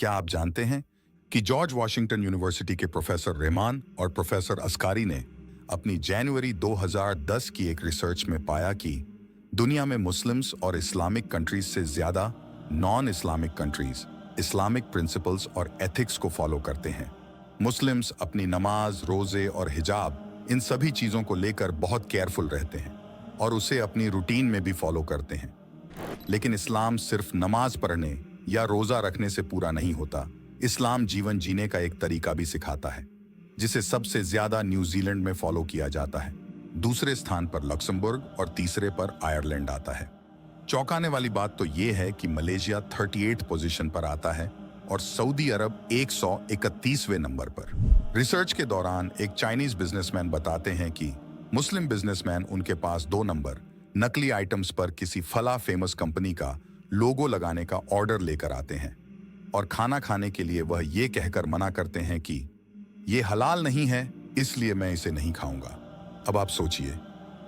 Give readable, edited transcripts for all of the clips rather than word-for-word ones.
क्या आप जानते हैं कि जॉर्ज वाशिंगटन यूनिवर्सिटी के प्रोफेसर रहमान और प्रोफेसर अस्कारी ने अपनी जनवरी 2010 की एक रिसर्च में पाया कि दुनिया में मुस्लिम्स और इस्लामिक कंट्रीज से ज्यादा non Islamic countries Islamic principles और एथिक्स को फॉलो करते हैं। मुस्लिम्स अपनी नमाज, रोजे और हिजाब इन सभी चीजों को लेकर बहुत केयरफुल रहते हैं और उसे अपनी रूटीन में भी फॉलो करते हैं। लेकिन इस्लाम सिर्फ नमाज पढ़ने या रोजा रखने से पूरा नहीं होता। इस्लाम जीवन जीने का एक तरीका भी सिखाता है, जिसे सबसे ज्यादा न्यूजीलैंड में फॉलो किया जाता है। दूसरे स्थान पर लक्समबर्ग और तीसरे पर आयरलैंड आता है। चौंकाने वाली बात तो यह है कि मलेशिया 38 पोजीशन पर आता है और सऊदी अरब 131वें नंबर पर। रिसर्च के दौरान एक चाइनीज बिजनेसमैन बताते हैं कि मुस्लिम बिजनेसमैन उनके पास 2 नंबर नकली आइटम्स पर किसी फला फेमस कंपनी का लोगो लगाने का ऑर्डर लेकर आते हैं और खाना खाने के लिए वह ये कहकर मना करते हैं कि ये हलाल नहीं है, इसलिए मैं इसे नहीं खाऊंगा। अब आप सोचिए,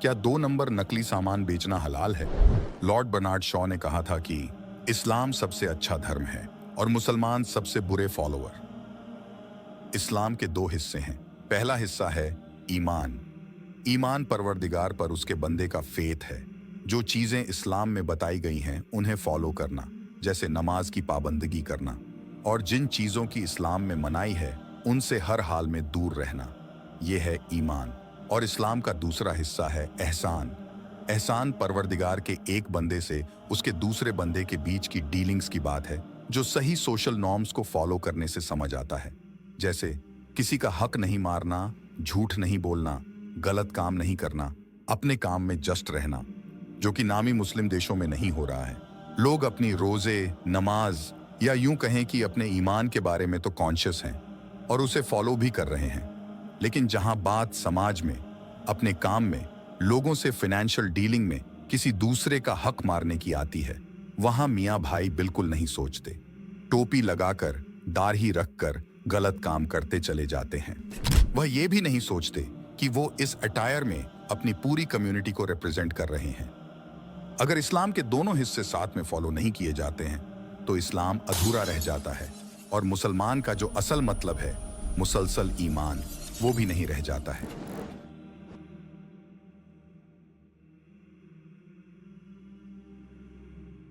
क्या 2 नंबर नकली सामान बेचना हलाल है? लॉर्ड बर्नार्ड शॉ ने कहा था कि इस्लाम सबसे अच्छा धर्म है और मुसलमान सबसे बुरे फॉलोअर। इस्लाम के 2 हिस्से हैं। पहला हिस्सा है ईमान। ईमान परवरदिगार पर उसके बंदे का फेथ है। जो चीजें इस्लाम में बताई गई हैं उन्हें फॉलो करना, जैसे नमाज की पाबंदगी करना, और जिन चीजों की इस्लाम में मनाही है उनसे हर हाल में दूर रहना। यह है ईमान। और इस्लाम का दूसरा हिस्सा है एहसान। एहसान परवरदिगार के एक बंदे से उसके दूसरे बंदे के बीच की डीलिंग्स की बात है, जो सही सोशल नॉर्म्स को फॉलो करने से समझ आता है, जैसे किसी का हक नहीं मारना, झूठ नहीं बोलना, गलत काम नहीं करना, अपने काम में जस्ट रहना, जो कि नामी मुस्लिम देशों में नहीं हो रहा है। लोग अपनी रोजे, नमाज या यूं कहें कि अपने ईमान के बारे में तो कॉन्शियस हैं और उसे फॉलो भी कर रहे हैं, लेकिन जहां बात समाज में, अपने काम में, लोगों से फाइनेंशियल डीलिंग में किसी दूसरे का हक मारने की आती है, वहां मियाँ भाई बिल्कुल नहीं सोचते। टोपी लगाकर, दाढ़ी रखकर गलत काम करते चले जाते हैं। वह ये भी नहीं सोचते कि वो इस अटायर में अपनी पूरी कम्युनिटी को रिप्रेजेंट कर रहे हैं। अगर इस्लाम के दोनों हिस्से साथ में फॉलो नहीं किए जाते हैं तो इस्लाम अधूरा रह जाता है और मुसलमान का जो असल मतलब है, मुसलसल ईमान, वो भी नहीं रह जाता है।